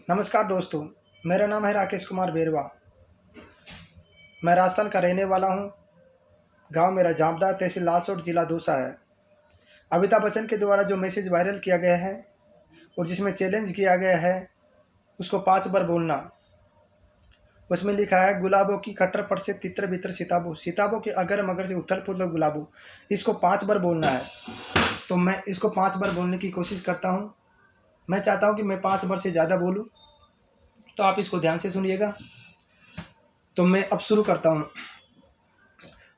नमस्कार दोस्तों, मेरा नाम है राकेश कुमार बेरवा। मैं राजस्थान का रहने वाला हूँ। गांव मेरा जामदा, तहसील लालसोट, जिला दौसा है। अमिताभ बच्चन के द्वारा जो मैसेज वायरल किया गया है और जिसमें चैलेंज किया गया है उसको 5 बार बोलना। उसमें लिखा है, गुलाबों की खट्टर पट से तितर बितर सिताबो, सिताबों के अगर मगर से उथल पुथल गुलाबो। इसको 5 बार बोलना है। तो मैं इसको 5 बार बोलने की कोशिश करता हूँ। मैं चाहता हूँ कि मैं 5 बार से ज़्यादा बोलूँ, तो आप इसको ध्यान से सुनिएगा। तो मैं अब शुरू करता हूँ।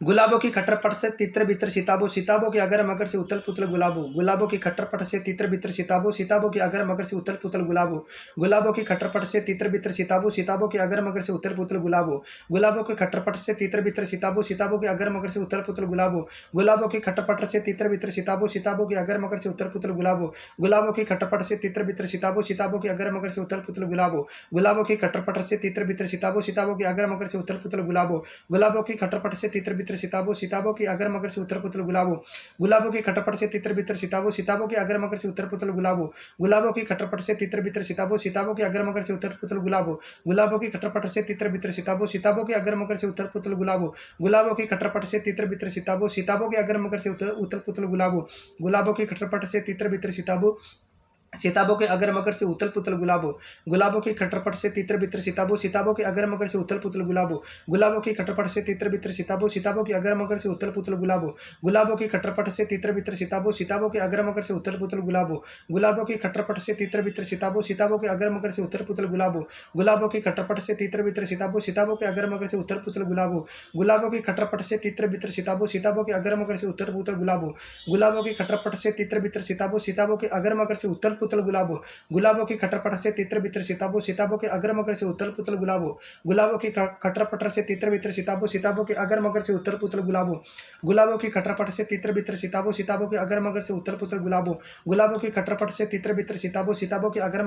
गुलाबों की खट्टर पट से तितर बितर सिताबो, सिताबों के अगर मगर से उथल पुथल गुलाबो। गुलाबों की खट्टर पट से तितर बितर सिताबो, सिताबों के अगर मगर से उथल पुथल गुलाबो। गुलाबों की खट्टर पट से तितर बितर सिताबो, सिताबों के अगर मगर से उथल पुथल गुलाबो। गुलाबों की खट्टर पट से तितर बितर सिताबो, सिताबों के अगर मगर से उथल पुथल गुलाबो। गुलाबों की खट्टर पट से तितर बितर सिताबो, सिताबों के अगर मगर से उथल पुथल गुलाबो। गुलाबों की खट्टर पट से तितर बितर सिताबो, सिताबों के अगर मगर से उथल पुथल गुलाबो। गुलाबों की खट्टर पट से तितर बितर सिताबो, सिताबों के अगर मगर से उथल पुथल गुलाबो। गुलाबों की खट्टर पट से तितर बितर सिताबो, सिताबों की अगर मगर से उथल पुथल गुलाबो। गुलाबों की खट्टर पट से तितर बितर सिताबो, सिताबों के अगर मगर से उथल पुथल गुलाबो। गुलाबों की खट्टर पट से तितर बितर सिताबो, सिताबों के अगर मगर से उथल पुथल गुलाबो। गुलाबों की खट्टर पट से तितर बितर सिताबो, सिताबों के अगर मगर से उथल पुथल गुलाबो। गुलाबों की खट्टर पट से तितर बितर सिताबो, सिताबों के अगर मगर से उथल पुथल गुलाबो। गुलाबों की खट्टर पट से तितर बितर सिताबो, सिताबों के अगर मगर से उथल पुथल गुलाबो। गुलाबों की खट्टरपट से तितर बितर सिताबो, सिताबों के अगर मगर से उथल पुथल गुलाबो। गुलाबों की खट्टरपट से तितर बितर सिताबो, सिताबों के अगर मगर से उथल पुथल गुलाबो। गुलाबों की खट्टरपट से तितर बितर सिताबो, सिताबों के अगर मगर से उथल पुथल गुलाबो। गुलाबों की खट्टरपट से तितर बितर सिताबो, सिताबों के अगर मगर से उथल पुथल गुलाबो। गुलाबों की खट्टरपट से तितर बितर सिताबो, सिताबों के अगर मगर से उथल पुथल गुलाबो। गुलाबों की खट्टरपट से तितर बितर सिताबो, सिताबों के अगर मगर से उथल पुथल गुलाबो। गुलाबों की खट्टरपट से तितर बितर सिताबो, सिताबों के अगर मगर से उथल पुथल गुलाबो। गुलाबों की खट्टर पटर से तितर बितर सिताबो, सिताबों के अगर मगर से उथल पुथल गुलाबो। गुलाबों की खट्टर पटर से तितर बितर सिताबो, सिताबों के अगर मगर से उथल पुथल गुलाबो। गुलाबों की खट्टर पटर से तितर बितर सिताबो, सिताबों के अगर मगर से उथल पुथल गुलाबो। गुलाबों की खट्टर पटर से तितर बितर सिताबो, सिताबों के अगर मगर से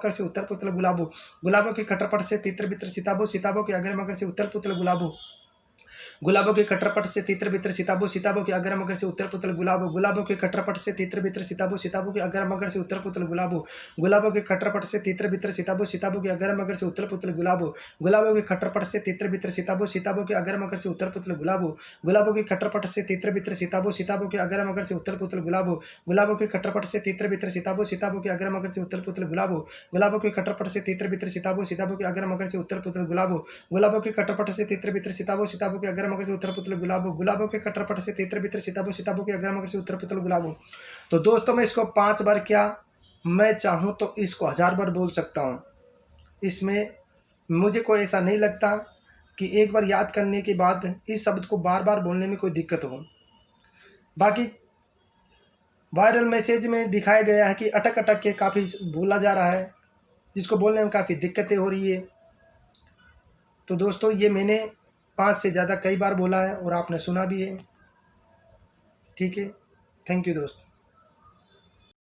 उथल पुथल गुलाबो। गुलाबों की खट्टर पटर से तितर बितर सिताबो, सिताबों के अगर मगर से उथल पुथल गुलाबो। गुलाबों की खट्टर पटर से तितर बितर सिताबो, सिताबों के अगर मगर से उथल पुथल गुलाबो। गुलाबों के खट्टरपट से तितर बितर सिताबो, सिताबों के अगर मगर से उथल पुथल गुलाबो। गुलाबों के खट्टरपट से तितर बितर सिताबो, सिताबों के अगर मगर से उथल पुथल गुलाबो। गुलाबों के खट्टरपट से तितर बितर सिताबो, सिताबों के अगर मगर से उथल पुथल गुलाबो। गुलाबों के खट्टरपट से तितर बितर सिताबो, सिताबों के अगर मगर से उथल पुथल गुलाबो। गुलाबों के खट्टरपट से तितर बितर सिताबो, सिताबों के अगर मगर से उथल पुथल गुलाबो। गुलाबों के खट्टरपट से तितर बितर सिताबो, सिताबों के अगर मगर से उथल पुथल गुलाबो। गुलाबों के खट्टरपट से तितर बितर सिताबो, सिताबों के अगर मगर से उथल पुथल गुलाबो। गुलाबों के खट्टरपट से तितर बितर सिताबो, सिताबों के अगर मगर से उथल पुथल गुलाबो। गुलाबों के खट्टरपट से तितर बितर सिताबो, सिताबों के अगर मगर से उथल पुथल गुलाबो। तो दोस्तों, मैं इसको 5 बार क्या, मैं चाहूँ तो इसको 1000 बार बोल सकता हूँ। इसमें मुझे कोई ऐसा नहीं लगता कि एक बार याद करने के बाद इस शब्द को बार बार बोलने में कोई दिक्कत हो। बाकी वायरल मैसेज में दिखाया गया है कि अटक अटक के काफ़ी बोला जा रहा है, जिसको बोलने में काफ़ी दिक्कतें हो रही है। तो दोस्तों, ये मैंने 5 से ज़्यादा कई बार बोला है और आपने सुना भी है। ठीक है, थैंक यू दोस्त।